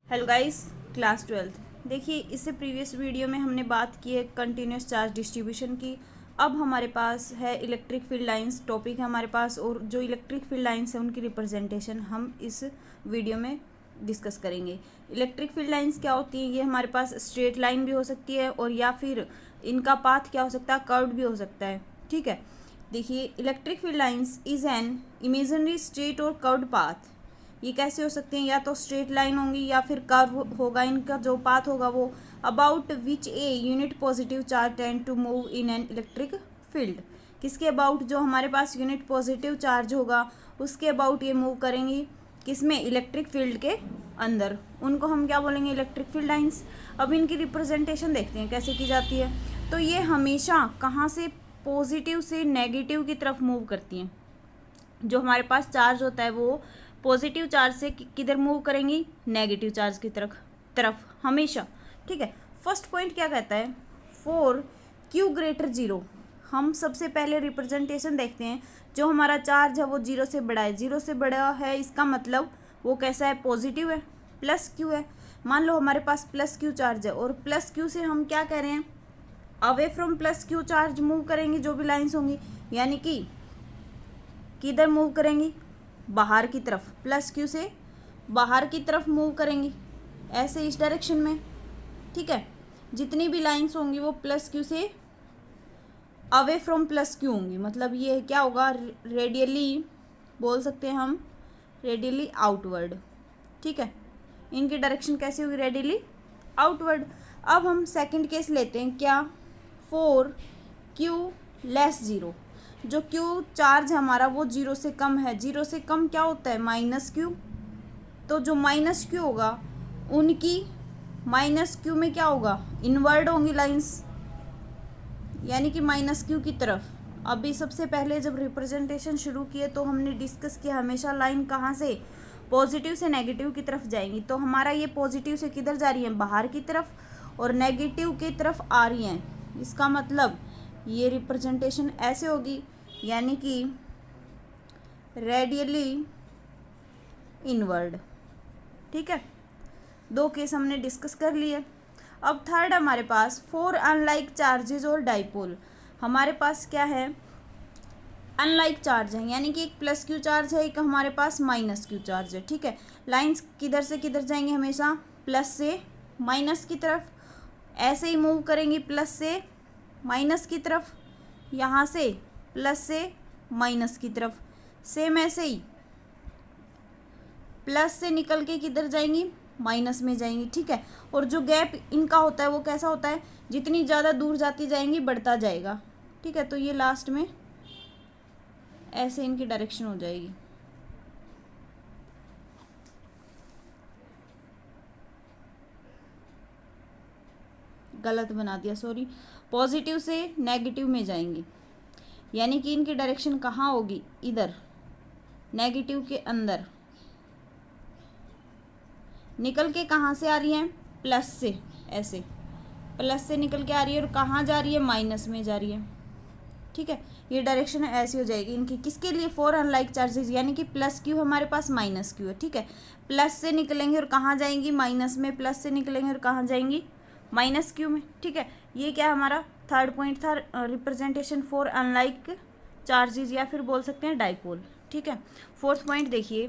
Hello guys, class 12। देखिए, इससे previous video में हमने बात की है कंटिन्यूस चार्ज डिस्ट्रीब्यूशन की। अब हमारे पास है इलेक्ट्रिक फील्ड लाइंस टॉपिक है हमारे पास, और जो इलेक्ट्रिक फील्ड लाइंस है उनकी रिप्रेजेंटेशन हम इस वीडियो में डिस्कस करेंगे। इलेक्ट्रिक फील्ड लाइंस क्या होती हैं? ये हमारे पास स्ट्रेट लाइन भी हो सकती है और या फिर इनका पाथ क्या हो सकता है, कर्व भी हो सकता है। ठीक है, देखिए, electric field lines is an imaginary straight और कर्व्ड पाथ। ये कैसे हो सकते हैं? या तो स्ट्रेट लाइन होंगी या फिर कर्व होगा। इनका जो पाथ होगा वो about which a unit positive charge tend to move in an electric field. किसके अबाउट? जो हमारे पास यूनिट पॉजिटिव चार्ज होगा उसके अबाउट ये मूव करेंगी। किसमें? इलेक्ट्रिक फील्ड के अंदर। उनको हम क्या बोलेंगे? Electric field lines. अब इनकी रिप्रेजेंटेशन देखते हैं कैसे की जाती है। तो ये हमेशा कहाँ से? पॉजिटिव से नेगेटिव की तरफ मूव करती हैं। जो हमारे पास चार्ज होता है वो पॉजिटिव चार्ज से किधर मूव करेंगी? नेगेटिव चार्ज की तरफ हमेशा। ठीक है, फर्स्ट पॉइंट क्या कहता है? For Q greater zero. हम सबसे पहले रिप्रेजेंटेशन देखते हैं। जो हमारा चार्ज है वो जीरो से बड़ा है। जीरो से बड़ा है इसका मतलब वो कैसा है? पॉजिटिव है, प्लस क्यू है। मान लो हमारे पास प्लस क्यू चार्ज है और प्लस क्यू से हम क्या कह रहे हैं? Away from plus Q charge move करेंगे जो भी लाइन्स होंगी, यानी कि किधर मूव करेंगी? बाहर की तरफ। प्लस क्यू से बाहर की तरफ मूव करेंगी, ऐसे इस डायरेक्शन में। ठीक है, जितनी भी लाइंस होंगी वो प्लस क्यू से अवे फ्रॉम प्लस क्यू होंगी। मतलब ये क्या होगा? रेडियली बोल सकते हैं हम, रेडियली आउटवर्ड। ठीक है, इनकी डायरेक्शन कैसी होगी? Radially outward. अब हम सेकंड केस लेते हैं। क्या? For Q less zero. जो क्यू चार्ज है हमारा वो जीरो से कम है। जीरो से कम क्या होता है? Minus Q. तो जो माइनस क्यू होगा उनकी माइनस क्यू में क्या होगा? इनवर्ड होंगी लाइंस, यानी कि माइनस क्यू की तरफ। अभी सबसे पहले जब रिप्रेजेंटेशन शुरू किए तो हमने डिस्कस किया हमेशा लाइन कहाँ से? पॉजिटिव से नेगेटिव की तरफ जाएंगी। तो हमारा ये पॉजिटिव से किधर जा रही है? बाहर की तरफ, और नेगेटिव की तरफ आ रही हैं। इसका मतलब ये रिप्रेजेंटेशन ऐसे होगी, यानी कि रेडियली इनवर्ड। ठीक है, दो केस हमने डिस्कस कर लिए। अब थर्ड हमारे पास फॉर अनलाइक चार्जेस और डाइपोल। हमारे पास क्या है? अनलाइक चार्ज है, यानी कि एक प्लस क्यू चार्ज है, एक हमारे पास माइनस क्यू चार्ज है। ठीक है, लाइंस किधर से किधर जाएंगे? हमेशा प्लस से माइनस की तरफ। ऐसे ही मूव करेंगी प्लस से माइनस की तरफ, यहाँ से प्लस से माइनस की तरफ। सेम ऐसे ही प्लस से निकल के किधर जाएंगी? माइनस में जाएंगी। ठीक है, और जो गैप इनका होता है वो कैसा होता है? जितनी ज़्यादा दूर जाती जाएंगी बढ़ता जाएगा। ठीक है, तो ये लास्ट में ऐसे इनकी डायरेक्शन हो जाएगी। गलत बना दिया, सॉरी। पॉजिटिव से नेगेटिव में जाएंगी, यानी कि इनकी डायरेक्शन कहाँ होगी? इधर, नेगेटिव के अंदर। निकल के कहाँ से आ रही हैं? प्लस से। ऐसे प्लस से निकल के आ रही है और कहाँ जा रही है? माइनस में जा रही है। ठीक है, ये डायरेक्शन ऐसी हो जाएगी इनकी। किसके लिए? फॉर अनलाइक चार्जेस, यानी कि प्लस क्यू हमारे पास माइनस क्यू है। ठीक है, प्लस से निकलेंगे और कहाँ जाएंगी? माइनस में। प्लस से निकलेंगे और कहाँ जाएंगी? माइनस क्यू में। ठीक है, ये क्या हमारा थर्ड पॉइंट था, रिप्रेजेंटेशन फॉर अनलाइक चार्जेस, या फिर बोल सकते हैं डाइपोल। ठीक है, फोर्थ पॉइंट देखिए।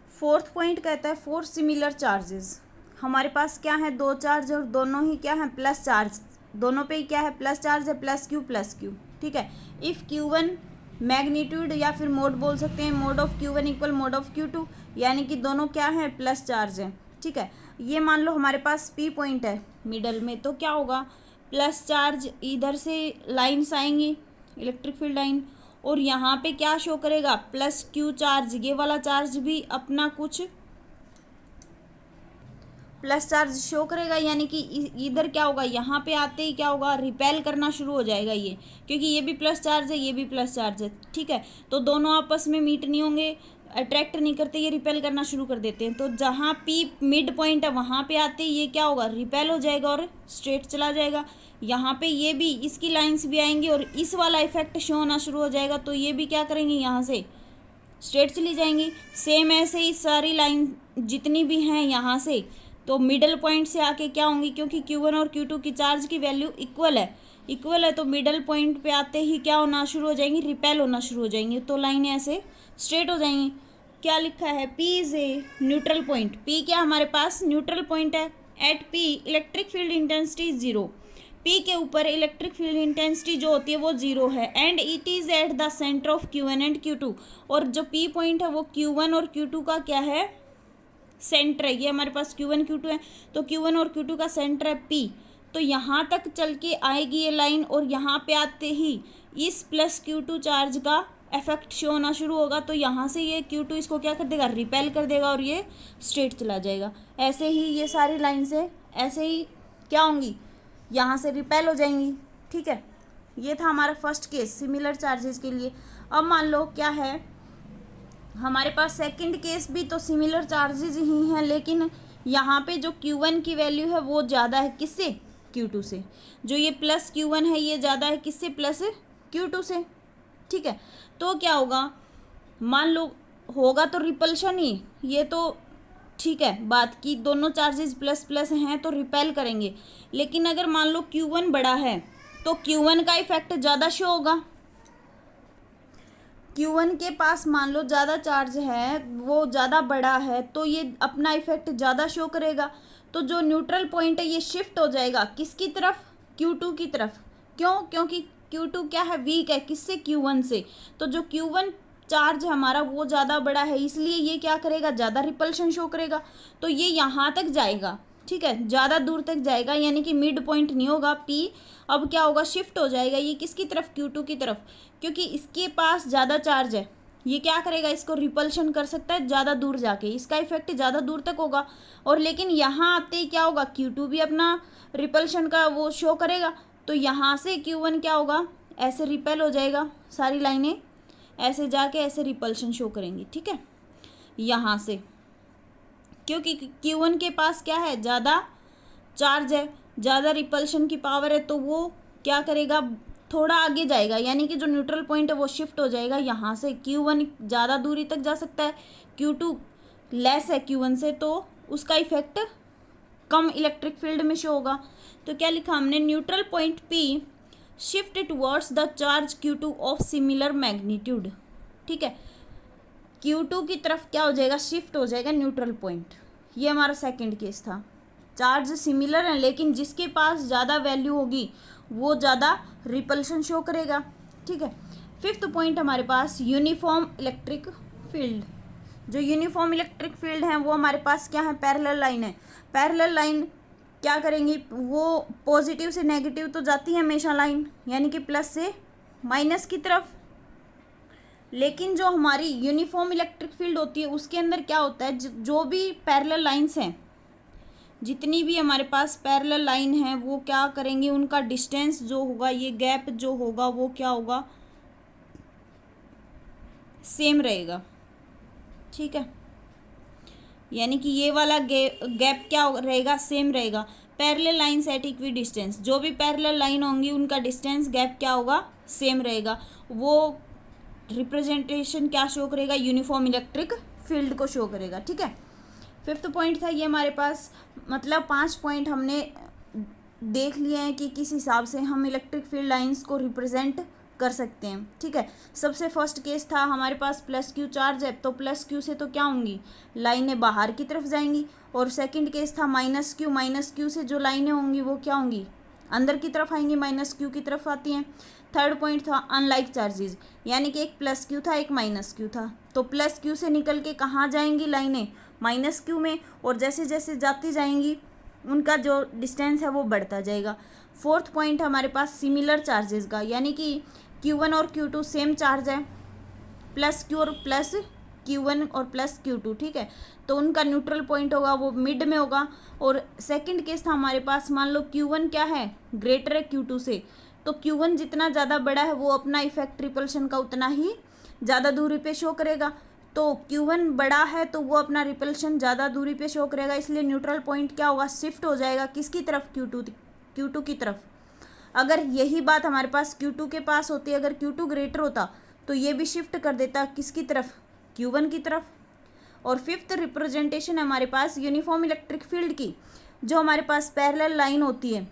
फोर्थ पॉइंट कहता है फॉर सिमिलर चार्जेस। हमारे पास क्या है? दो चार्ज और दोनों ही क्या है? Plus charge. दोनों पे ही क्या है? प्लस चार्ज है, प्लस क्यू प्लस क्यू। ठीक है, इफ़ Q1 मैग्नीट्यूड या फिर मोड बोल सकते हैं, mode of Q1 equal mode of Q2, यानी कि दोनों क्या है? प्लस चार्ज है। ठीक है, ये मान लो हमारे पास P पॉइंट है मिडल में, तो क्या होगा? प्लस चार्ज इधर से लाइन्स आएंगी, इलेक्ट्रिक फील्ड लाइन, और यहाँ पे क्या शो करेगा? Plus Q charge. ये वाला चार्ज भी अपना कुछ प्लस चार्ज शो करेगा, यानी कि इधर क्या होगा? यहाँ पे आते ही क्या होगा? रिपेल करना शुरू हो जाएगा ये, क्योंकि ये भी प्लस चार्ज है, ये भी प्लस चार्ज है। ठीक है, तो दोनों आपस में मीट नहीं होंगे, अट्रैक्ट नहीं करते, ये रिपेल करना शुरू कर देते हैं। तो जहाँ पी मिड पॉइंट है वहाँ पे आते ही ये क्या होगा? रिपेल हो जाएगा और स्ट्रेट चला जाएगा। यहाँ पे ये भी, इसकी लाइंस भी आएंगी और इस वाला इफेक्ट शो होना शुरू हो जाएगा, तो ये भी क्या करेंगे? यहाँ से स्ट्रेट चली जाएंगी। सेम ऐसे ही सारी लाइन जितनी भी हैं यहाँ से, तो मिडल पॉइंट से आके क्या होंगी, क्योंकि Q1 और Q2 की चार्ज की वैल्यू इक्वल है तो मिडल पॉइंट पे आते ही क्या होना शुरू हो जाएंगी, रिपेल होना शुरू हो जाएंगी, तो लाइनें ऐसे स्ट्रेट हो जाएंगी। क्या लिखा है, P is a neutral point. P क्या हमारे पास न्यूट्रल पॉइंट है। At P electric field intensity zero. P के ऊपर इलेक्ट्रिक फील्ड इंटेंसिटी जो होती है वो जीरो है। And it is at the centre of Q1 and Q2। और जो P पॉइंट है वो Q1 और Q2 का क्या है, सेंटर है। ये हमारे पास Q1 Q2 है, तो Q1 और Q2 का सेंटर है P। तो यहाँ तक चल के आएगी ये लाइन, और यहाँ पे आते ही इस प्लस Q2 चार्ज का इफेक्ट शो होना शुरू होगा। तो यहाँ से ये Q2 इसको क्या कर देगा, रिपेल कर देगा, और ये स्ट्रेट चला जाएगा। ऐसे ही ये सारी लाइन से ऐसे ही क्या होंगी, यहाँ से रिपेल हो जाएंगी। ठीक है, ये था हमारा फर्स्ट केस सिमिलर चार्जेस के लिए। अब मान लो क्या है हमारे पास सेकंड केस भी तो सिमिलर चार्जेस ही हैं, लेकिन यहाँ पे जो Q1 की वैल्यू है वो ज़्यादा है किससे, Q2 से। जो ये प्लस Q1 है ये ज़्यादा है किससे, प्लस Q2 से। ठीक है, तो क्या होगा, मान लो होगा तो रिपल्शन ही, ये तो ठीक है बात की दोनों चार्जेस प्लस प्लस हैं तो रिपेल करेंगे। लेकिन अगर मान लो Q1 बड़ा है तो Q1 का इफेक्ट ज़्यादा शो होगा। Q1 के पास मान लो ज़्यादा चार्ज है, वो ज़्यादा बड़ा है, तो ये अपना इफेक्ट ज़्यादा शो करेगा। तो जो न्यूट्रल पॉइंट है ये शिफ्ट हो जाएगा किसकी तरफ, Q2 की तरफ। क्यों, क्योंकि Q2 क्या है, वीक है किससे, Q1 से। तो जो Q1 चार्ज हमारा वो ज़्यादा बड़ा है, इसलिए ये क्या करेगा, ज़्यादा रिपल्शन शो करेगा। तो ये यहाँ तक जाएगा, ठीक है, ज़्यादा दूर तक जाएगा, यानी कि मिड पॉइंट नहीं होगा P। अब क्या होगा, शिफ्ट हो जाएगा ये किसकी तरफ, Q2 की तरफ, क्योंकि इसके पास ज़्यादा चार्ज है। ये क्या करेगा, इसको रिपल्शन कर सकता है ज़्यादा दूर जाके, इसका इफेक्ट ज़्यादा दूर तक होगा। और लेकिन यहाँ आते ही क्या होगा, Q2 भी अपना रिपल्शन का वो शो करेगा। तो यहाँ से Q1 क्या होगा, ऐसे रिपेल हो जाएगा, सारी लाइनें ऐसे जाके ऐसे रिपल्शन शो करेंगी। ठीक है, यहाँ से क्योंकि Q1 के पास क्या है, ज़्यादा चार्ज है, ज़्यादा रिपल्शन की पावर है, तो वो क्या करेगा, थोड़ा आगे जाएगा, यानी कि जो न्यूट्रल पॉइंट है वो शिफ्ट हो जाएगा। यहाँ से Q1 ज़्यादा दूरी तक जा सकता है, Q2 लेस है Q1 से, तो उसका इफेक्ट कम इलेक्ट्रिक फील्ड में शो होगा। तो क्या लिखा हमने, neutral point P shift towards the charge Q2 of similar magnitude. ठीक है, Q2 की तरफ क्या हो जाएगा, शिफ्ट हो जाएगा न्यूट्रल पॉइंट। ये हमारा सेकंड केस था। चार्ज सिमिलर है, लेकिन जिसके पास ज़्यादा वैल्यू होगी वो ज़्यादा रिपल्शन शो करेगा। ठीक है, फिफ्थ पॉइंट हमारे पास यूनिफॉर्म इलेक्ट्रिक फील्ड। जो यूनिफॉर्म इलेक्ट्रिक फील्ड है वो हमारे पास क्या है, पैरेलल लाइन है। पैरेलल लाइन क्या करेंगी, वो पॉजिटिव से नेगेटिव तो जाती है हमेशा लाइन, यानी कि प्लस से माइनस की तरफ। लेकिन जो हमारी यूनिफॉर्म इलेक्ट्रिक फील्ड होती है उसके अंदर क्या होता है, जो भी पैरेलल लाइंस हैं, जितनी भी हमारे पास पैरेलल लाइन है वो क्या करेंगे, उनका डिस्टेंस जो होगा, ये गैप जो होगा वो क्या होगा, सेम रहेगा। ठीक है, यानी कि ये वाला गैप क्या रहेगा, सेम रहेगा। Parallel lines eight equi distance, जो भी पैरेलल लाइन होंगी उनका डिस्टेंस गैप क्या होगा, सेम रहेगा। वो रिप्रेजेंटेशन क्या शो करेगा, यूनिफॉर्म इलेक्ट्रिक फील्ड को शो करेगा। ठीक है, फिफ्थ पॉइंट था ये हमारे पास। मतलब 5 पॉइंट हमने देख लिए हैं कि किस हिसाब से हम इलेक्ट्रिक फील्ड लाइंस को रिप्रेजेंट कर सकते हैं। ठीक है, सबसे फर्स्ट केस था हमारे पास प्लस Q चार्ज है, तो प्लस Q से तो क्या होंगी, लाइनें बाहर की तरफ जाएंगी। और सेकंड केस था माइनस Q से जो लाइनें होंगी वो क्या होंगी, अंदर की तरफ आएंगी, माइनस Q की तरफ आती हैं। थर्ड पॉइंट था अनलाइक चार्जेस, यानी कि एक प्लस Q था एक माइनस Q था, तो प्लस Q से निकल के कहाँ जाएंगी लाइनें, माइनस Q में, और जैसे जैसे जाती जाएंगी उनका जो डिस्टेंस है वो बढ़ता जाएगा। फोर्थ पॉइंट हमारे पास सिमिलर चार्जेस का, यानी कि Q1 और Q2 सेम चार्ज है, प्लस Q और प्लस Q1 और प्लस Q2। ठीक है, तो उनका न्यूट्रल पॉइंट होगा वो मिड में होगा। और सेकंड केस था हमारे पास, मान लो Q1 क्या है, ग्रेटर है Q2 से, तो Q1 जितना ज़्यादा बड़ा है वो अपना इफेक्ट रिपल्शन का उतना ही ज़्यादा दूरी पे शो करेगा। तो Q1 बड़ा है तो वो अपना रिपल्शन ज़्यादा दूरी पे शो करेगा, इसलिए न्यूट्रल पॉइंट क्या होगा, शिफ्ट हो जाएगा किसकी तरफ, Q2 की तरफ। अगर यही बात हमारे पास Q2 के पास होती, अगर Q2 ग्रेटर होता तो ये भी शिफ्ट कर देता किसकी तरफ, Q1 की तरफ। और फिफ्थ रिप्रेजेंटेशन है हमारे पास यूनिफॉर्म इलेक्ट्रिक फील्ड की, जो हमारे पास पैरेलल लाइन होती है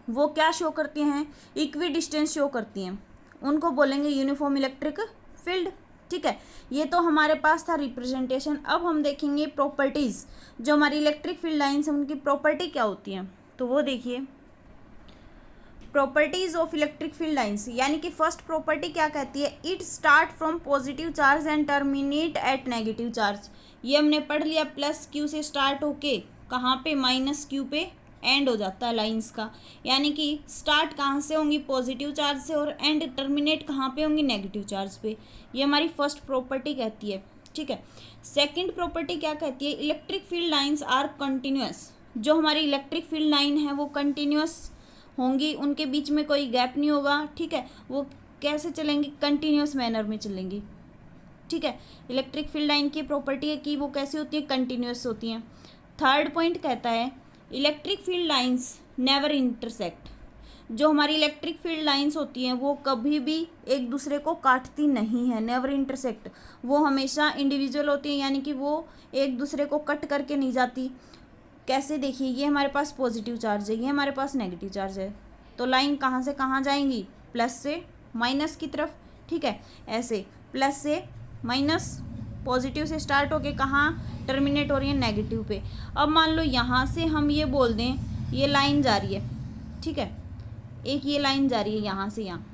वो क्या शो करती हैं, इक्वी डिस्टेंस शो करती हैं, उनको बोलेंगे यूनिफॉर्म इलेक्ट्रिक फील्ड। ठीक है, ये तो हमारे पास था रिप्रेजेंटेशन। अब हम देखेंगे प्रॉपर्टीज़, जो हमारी इलेक्ट्रिक फील्ड लाइन्स हैं उनकी प्रॉपर्टी क्या होती हैं। तो वो देखिए, properties of electric field lines, यानी कि फर्स्ट प्रॉपर्टी क्या कहती है, it start from positive charge and terminate at negative charge. ये हमने पढ़ लिया, प्लस क्यू से स्टार्ट होके कहाँ पे, माइनस क्यू पे एंड हो जाता है लाइंस का। यानी कि स्टार्ट कहाँ से होंगी, पॉजिटिव चार्ज से, और एंड टर्मिनेट कहाँ पे होंगी, नेगेटिव चार्ज पे। ये हमारी फर्स्ट प्रॉपर्टी कहती है। ठीक है, सेकंड प्रॉपर्टी क्या कहती है, electric field lines are continuous. जो हमारी इलेक्ट्रिक फील्ड लाइन है वो कंटिन्यूअस होंगी, उनके बीच में कोई गैप नहीं होगा। ठीक है, वो कैसे चलेंगी, कंटिन्यूअस मैनर में चलेंगी। ठीक है, इलेक्ट्रिक फील्ड लाइन की प्रॉपर्टी है कि वो कैसी होती है, कंटिन्यूअस होती हैं। थर्ड पॉइंट कहता है electric field lines never intersect. जो हमारी इलेक्ट्रिक फील्ड लाइंस होती हैं वो कभी भी एक दूसरे को काटती नहीं है, नेवर इंटरसेक्ट। वो हमेशा इंडिविजुअल होती हैं, यानी कि वो एक दूसरे को कट करके नहीं जाती। कैसे, देखिए, ये हमारे पास पॉजिटिव चार्ज है, ये हमारे पास नेगेटिव चार्ज है, तो लाइन कहाँ से कहाँ जाएंगी, प्लस से माइनस की तरफ। ठीक है, ऐसे प्लस से माइनस, पॉजिटिव से स्टार्ट होके कहाँ टर्मिनेट हो रही है, नेगेटिव पे। अब मान लो यहाँ से हम ये बोल दें ये लाइन जा रही है। ठीक है, एक ये लाइन जा रही है यहाँ से यहाँ,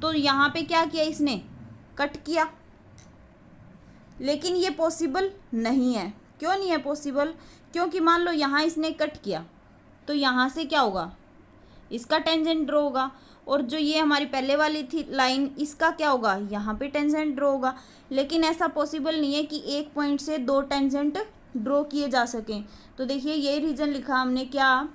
तो यहाँ पे क्या किया इसने, कट किया। लेकिन ये पॉसिबल नहीं है। क्यों नहीं है पॉसिबल, क्योंकि मान लो यहाँ इसने कट किया तो यहाँ से क्या होगा, इसका टेंजेंट ड्रॉ होगा, और जो ये हमारी पहले वाली थी लाइन इसका क्या होगा, यहाँ पे टेंजेंट ड्रॉ होगा। लेकिन ऐसा पॉसिबल नहीं है कि एक पॉइंट से दो टेंजेंट ड्रॉ किए जा सकें। तो देखिए ये रीजन लिखा हमने क्या,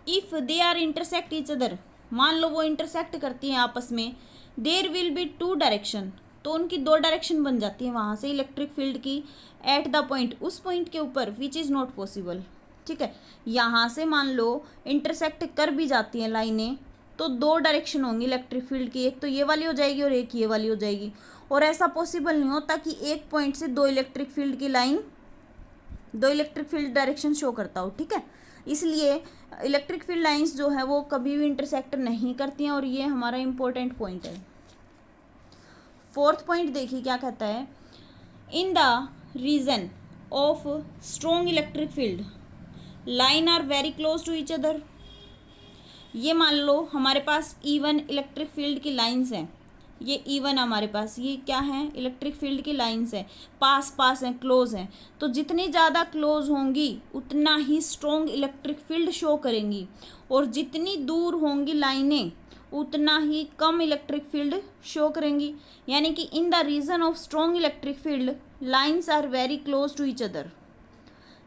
if they are intersect each other, मान लो वो इंटरसेक्ट करती हैं आपस में, there will be two direction, तो उनकी दो डायरेक्शन बन जाती है वहाँ से इलेक्ट्रिक फील्ड की, एट द पॉइंट, उस पॉइंट के ऊपर, विच इज़ नॉट पॉसिबल। ठीक है, यहाँ से मान लो इंटरसेक्ट कर भी जाती हैं लाइनें, तो दो डायरेक्शन होंगी इलेक्ट्रिक फील्ड की, एक तो ये वाली हो जाएगी और एक ये वाली हो जाएगी। और ऐसा पॉसिबल नहीं होता कि एक पॉइंट से दो इलेक्ट्रिक फील्ड की लाइन, दो इलेक्ट्रिक फील्ड डायरेक्शन शो करता हो। ठीक है, इसलिए इलेक्ट्रिक फील्ड लाइंस जो है वो कभी भी इंटरसेक्ट नहीं करती हैं, और ये हमारा इम्पोर्टेंट पॉइंट है। फोर्थ पॉइंट देखिए क्या कहता है, in the region of strong electric field line are very close to each other. ये मान लो हमारे पास E1 इलेक्ट्रिक फील्ड की लाइंस हैं, ये E1 हमारे पास, ये क्या है, इलेक्ट्रिक फील्ड की लाइंस है, पास पास हैं, क्लोज हैं। तो जितनी ज़्यादा क्लोज होंगी उतना ही स्ट्रॉन्ग इलेक्ट्रिक फील्ड शो करेंगी, और जितनी दूर होंगी लाइनें उतना ही कम इलेक्ट्रिक फील्ड शो करेंगी। यानी कि in the region of strong electric field lines are very close to each other.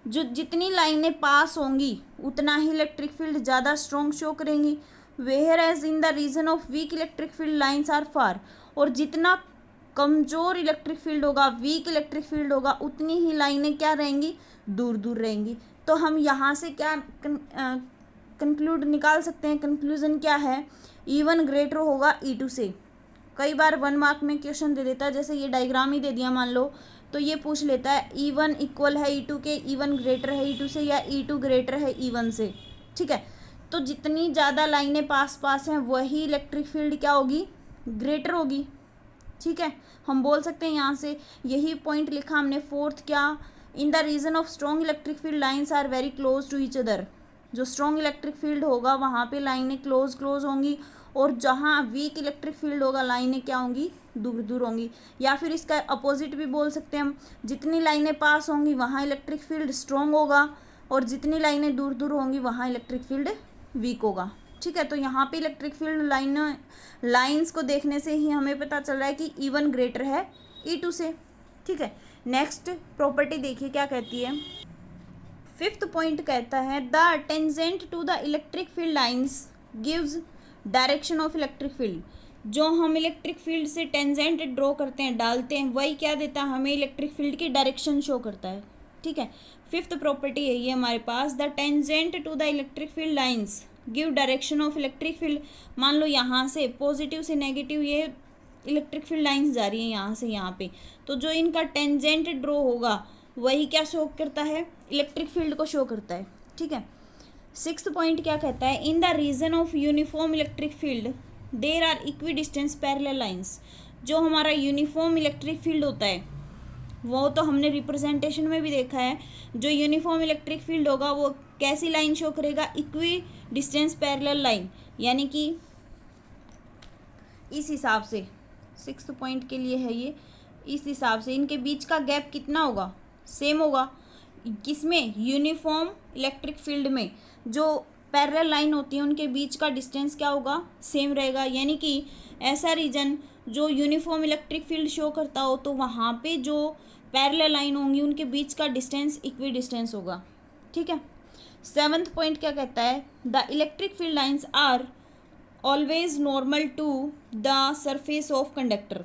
जो जितनी लाइनें पास होंगी उतना ही इलेक्ट्रिक फील्ड ज़्यादा स्ट्रॉन्ग शो करेंगी। Whereas in the region of weak electric field lines are far, और जितना कमज़ोर इलेक्ट्रिक फील्ड होगा, वीक इलेक्ट्रिक फील्ड होगा, उतनी ही लाइनें क्या रहेंगी, दूर दूर रहेंगी। तो हम यहाँ से क्या कंक्लूड निकाल सकते हैं, कंक्लूजन क्या है, E1 ग्रेटर होगा E2 से। कई बार 1 मार्क में क्वेश्चन दे देता है, जैसे ये डायग्राम ही दे दिया मान लो, तो ये पूछ लेता है E1 इक्वल है E2 के, E1 ग्रेटर है E2 से या E2 ग्रेटर है E1 से। ठीक है, तो जितनी ज़्यादा लाइनें पास पास हैं वही इलेक्ट्रिक फील्ड क्या होगी, ग्रेटर होगी। ठीक है, हम बोल सकते हैं यहाँ से, यही पॉइंट लिखा हमने फोर्थ, क्या, in the region of strong electric field lines are very close to each other. जो स्ट्रॉन्ग इलेक्ट्रिक फील्ड होगा वहाँ पे लाइनें क्लोज क्लोज होंगी, और जहाँ वीक इलेक्ट्रिक फील्ड होगा लाइनें क्या होंगी, दूर दूर होंगी। या फिर इसका अपोजिट भी बोल सकते हैं हम, जितनी लाइनें पास होंगी वहाँ इलेक्ट्रिक फील्ड स्ट्रॉन्ग होगा, और जितनी लाइनें दूर दूर होंगी वहाँ इलेक्ट्रिक फील्ड वीक होगा। ठीक है, तो यहाँ पे इलेक्ट्रिक फील्ड लाइन्स को देखने से ही हमें पता चल रहा है कि E1 ग्रेटर है E2 से। ठीक है, नेक्स्ट प्रॉपर्टी देखिए क्या कहती है, फिफ्थ पॉइंट कहता है the tangent to the electric field lines gives direction of electric field. जो हम इलेक्ट्रिक फील्ड से टेंजेंट ड्रॉ करते हैं, डालते हैं, वही क्या देता है हमें, इलेक्ट्रिक फील्ड की डायरेक्शन शो करता है। ठीक है, फिफ्थ प्रॉपर्टी है ये हमारे पास, the tangent to the electric field lines give direction of electric field. मान लो यहाँ से पॉजिटिव से नेगेटिव ये इलेक्ट्रिक फील्ड लाइंस जा रही हैं यहाँ से यहाँ पे, तो जो इनका टेंजेंट ड्रॉ होगा वही क्या शो करता है, इलेक्ट्रिक फील्ड को शो करता है। ठीक है, 6th पॉइंट क्या कहता है, in the region of uniform electric field there are equidistance parallel lines. जो हमारा यूनिफॉर्म इलेक्ट्रिक फील्ड होता है वो तो हमने रिप्रेजेंटेशन में भी देखा है, जो यूनिफॉर्म इलेक्ट्रिक फील्ड होगा वो कैसी लाइन शो करेगा, इक्वी डिस्टेंस पैरेलल लाइन, यानी कि इस हिसाब से 6th पॉइंट के लिए है ये, इस हिसाब से इनके बीच का गैप कितना होगा, सेम होगा। किसमें, यूनिफॉर्म इलेक्ट्रिक फील्ड में जो पैरेलल लाइन होती है उनके बीच का डिस्टेंस क्या होगा, सेम रहेगा। यानी कि ऐसा रीजन जो यूनिफॉर्म इलेक्ट्रिक फील्ड शो करता हो तो वहाँ पे जो पैरेलल लाइन होंगी उनके बीच का डिस्टेंस इक्वी डिस्टेंस होगा। ठीक है, 7th पॉइंट क्या कहता है, the electric field lines are always normal to the surface of conductor.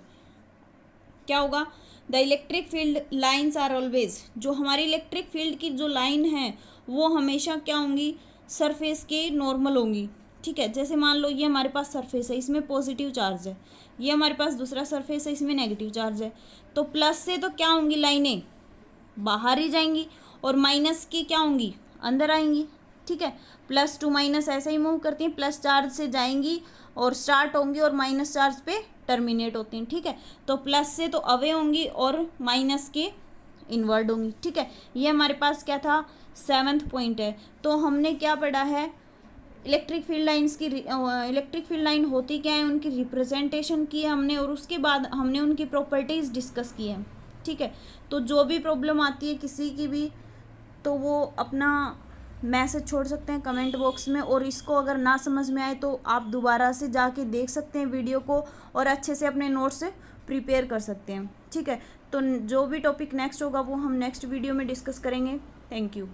क्या होगा, the electric field lines are always, जो हमारी इलेक्ट्रिक फील्ड की जो लाइन है वो हमेशा क्या होंगी, सरफेस के नॉर्मल होंगी। ठीक है, जैसे मान लो ये हमारे पास सरफेस है, इसमें पॉजिटिव चार्ज है, ये हमारे पास दूसरा सरफेस है, इसमें नेगेटिव चार्ज है, तो प्लस से तो क्या होंगी, लाइनें बाहर ही जाएंगी और माइनस की क्या होंगी, अंदर आएंगी। ठीक है, प्लस टू माइनस ऐसे ही मूव करती हैं, प्लस चार्ज से जाएंगी और स्टार्ट होंगी और माइनस चार्ज पे टर्मिनेट होती हैं। ठीक है, तो प्लस से तो अवे होंगी और माइनस के इनवर्ड होंगी। ठीक है, ये हमारे पास क्या था, 7th पॉइंट है। तो हमने क्या पढ़ा है, इलेक्ट्रिक फील्ड लाइंस की, इलेक्ट्रिक फील्ड लाइन होती क्या है, उनकी रिप्रेजेंटेशन की है हमने, और उसके बाद हमने उनकी प्रॉपर्टीज़ डिस्कस की है। ठीक है, तो जो भी प्रॉब्लम आती है किसी की भी, तो वो अपना मैसेज छोड़ सकते हैं कमेंट बॉक्स में, और इसको अगर ना समझ में आए तो आप दोबारा से जाके देख सकते हैं वीडियो को और अच्छे से अपने नोट्स से प्रिपेयर कर सकते हैं। ठीक है, तो जो भी टॉपिक नेक्स्ट होगा वो हम नेक्स्ट वीडियो में डिस्कस करेंगे। Thank you.